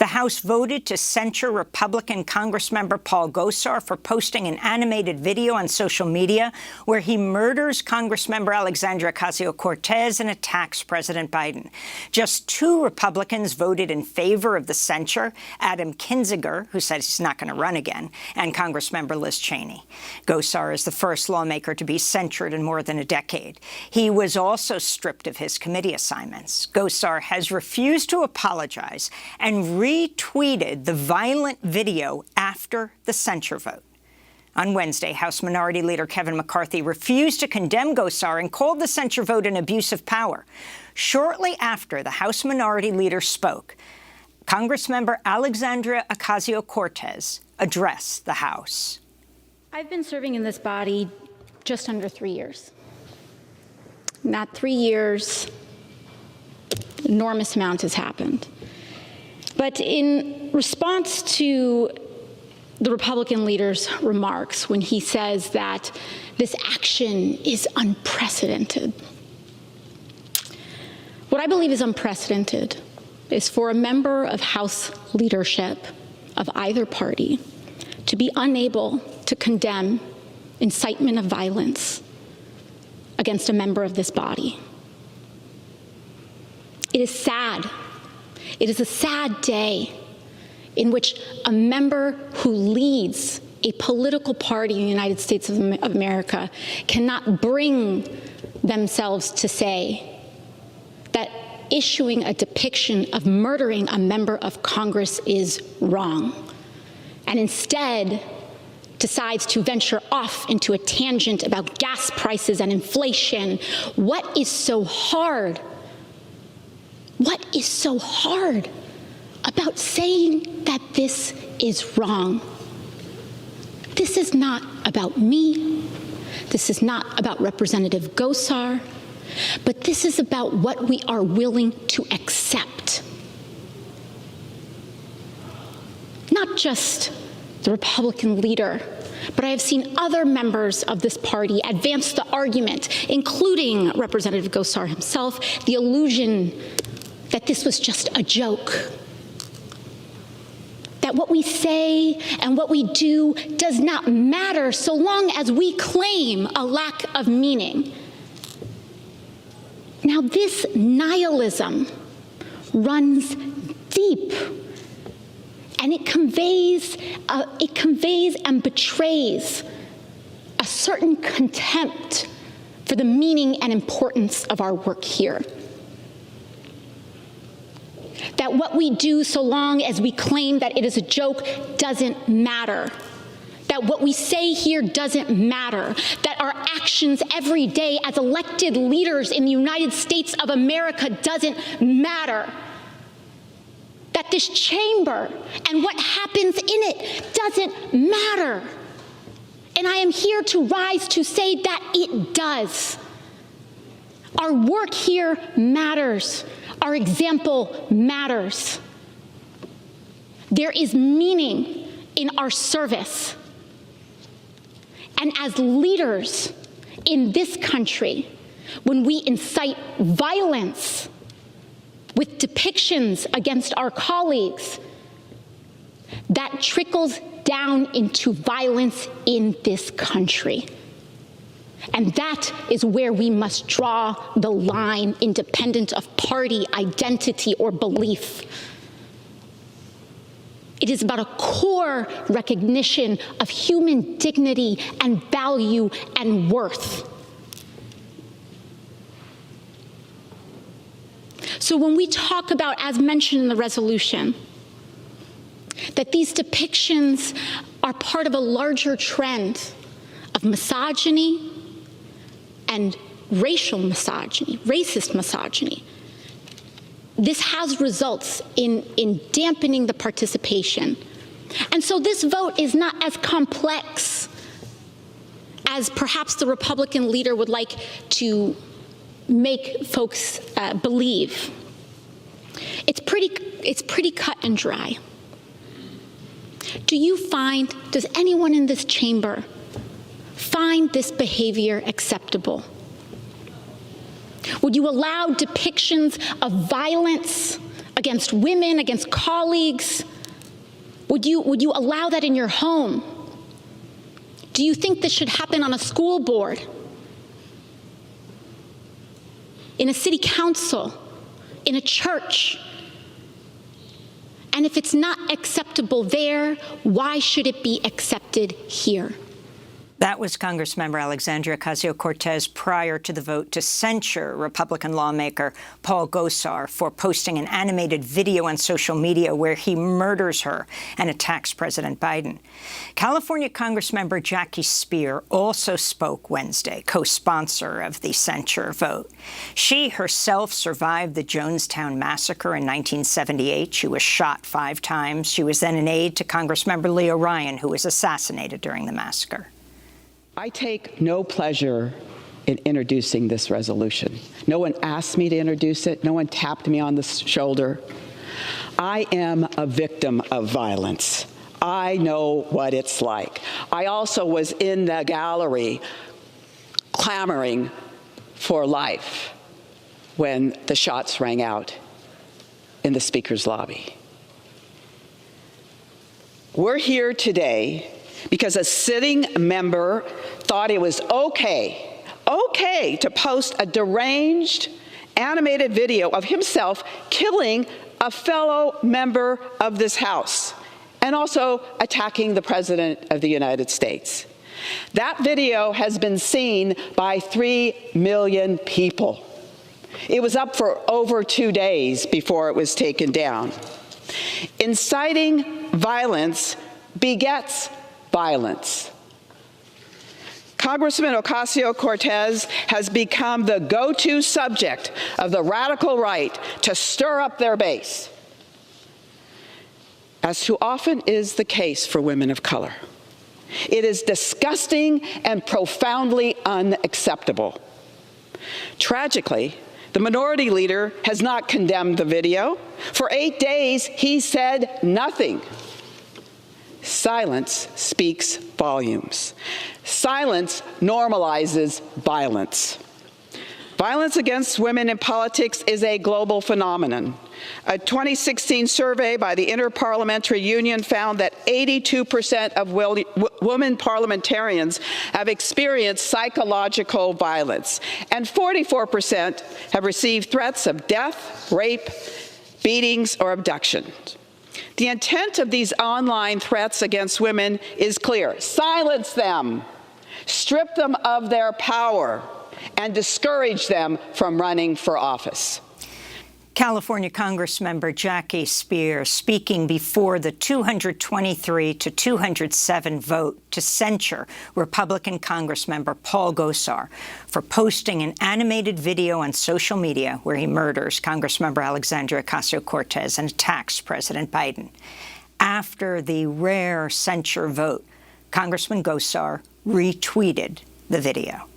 The House voted to censure Republican Congressmember Paul Gosar for posting an animated video on social media where he murders Congressmember Alexandria Ocasio-Cortez and attacks President Biden. Just 2 Republicans voted in favor of the censure: Adam Kinzinger, who says he's not going to run again, and Congressmember Liz Cheney. Gosar is the first lawmaker to be censured in more than a decade. He was also stripped of his committee assignments. Gosar has refused to apologize and retweeted the violent video after the censure vote. On Wednesday, House Minority Leader Kevin McCarthy refused to condemn Gosar and called the censure vote an abuse of power. Shortly after the House Minority Leader spoke, Congressmember Alexandria Ocasio-Cortez addressed the House. I've been serving in this body just under 3 years. In that 3 years, an enormous amount has happened. But in response to the Republican leader's remarks when he says that this action is unprecedented, what I believe is unprecedented is for a member of House leadership of either party to be unable to condemn incitement of violence against a member of this body. It is sad. It is a sad day in which a member who leads a political party in the United States of America cannot bring themselves to say that issuing a depiction of murdering a member of Congress is wrong, and instead decides to venture off into a tangent about gas prices and inflation. What is so hard? What is so hard about saying that this is wrong? This is not about me. This is not about Representative Gosar, but this is about what we are willing to accept. Not just the Republican leader, but I have seen other members of this party advance the argument, including Representative Gosar himself, the illusion that this was just a joke, that what we say and what we do does not matter so long as we claim a lack of meaning. Now, this nihilism runs deep, and it conveys and betrays a certain contempt for the meaning and importance of our work here. That what we do, so long as we claim that it is a joke, doesn't matter. That what we say here doesn't matter. That our actions every day as elected leaders in the United States of America doesn't matter. That this chamber and what happens in it doesn't matter. And I am here to rise to say that it does. Our work here matters. Our example matters. There is meaning in our service. And as leaders in this country, when we incite violence with depictions against our colleagues, that trickles down into violence in this country. And that is where we must draw the line, independent of party, identity, or belief. It is about a core recognition of human dignity and value and worth. So when we talk about, as mentioned in the resolution, that these depictions are part of a larger trend of misogyny and racial misogyny, racist misogyny, this has results in dampening the participation. And so this vote is not as complex as perhaps the Republican leader would like to make folks believe. It's pretty cut and dry. Does anyone in this chamber find this behavior acceptable? Would you allow depictions of violence against women, against colleagues? Would you allow that in your home? Do you think this should happen on a school board, in a city council, in a church? And if it's not acceptable there, why should it be accepted here? That was Congressmember Alexandria Ocasio-Cortez prior to the vote to censure Republican lawmaker Paul Gosar for posting an animated video on social media where he murders her and attacks President Biden. California Congressmember Jackie Speier also spoke Wednesday, co-sponsor of the censure vote. She herself survived the Jonestown massacre in 1978. She was shot 5 times. She was then an aide to Congressmember Leo Ryan, who was assassinated during the massacre. I take no pleasure in introducing this resolution. No one asked me to introduce it. No one tapped me on the shoulder. I am a victim of violence. I know what it's like. I also was in the gallery clamoring for life when the shots rang out in the Speaker's lobby. We're here today because a sitting member thought it was okay to post a deranged animated video of himself killing a fellow member of this House and also attacking the President of the United States. That video has been seen by 3 million people. It was up for over 2 days before it was taken down. Inciting violence begets violence. Congressman Ocasio-Cortez has become the go-to subject of the radical right to stir up their base, as too often is the case for women of color. It is disgusting and profoundly unacceptable. Tragically, the minority leader has not condemned the video. For 8 days, he said nothing. Silence speaks volumes. Silence normalizes violence. Violence against women in politics is a global phenomenon. A 2016 survey by the Interparliamentary Union found that 82% of women parliamentarians have experienced psychological violence, and 44% have received threats of death, rape, beatings, or abductions. The intent of these online threats against women is clear. Silence them, strip them of their power, and discourage them from running for office. California Congressmember Jackie Speier speaking before the 223 to 207 vote to censure Republican Congressmember Paul Gosar for posting an animated video on social media where he murders Congressmember Alexandria Ocasio-Cortez and attacks President Biden. After the rare censure vote, Congressman Gosar retweeted the video.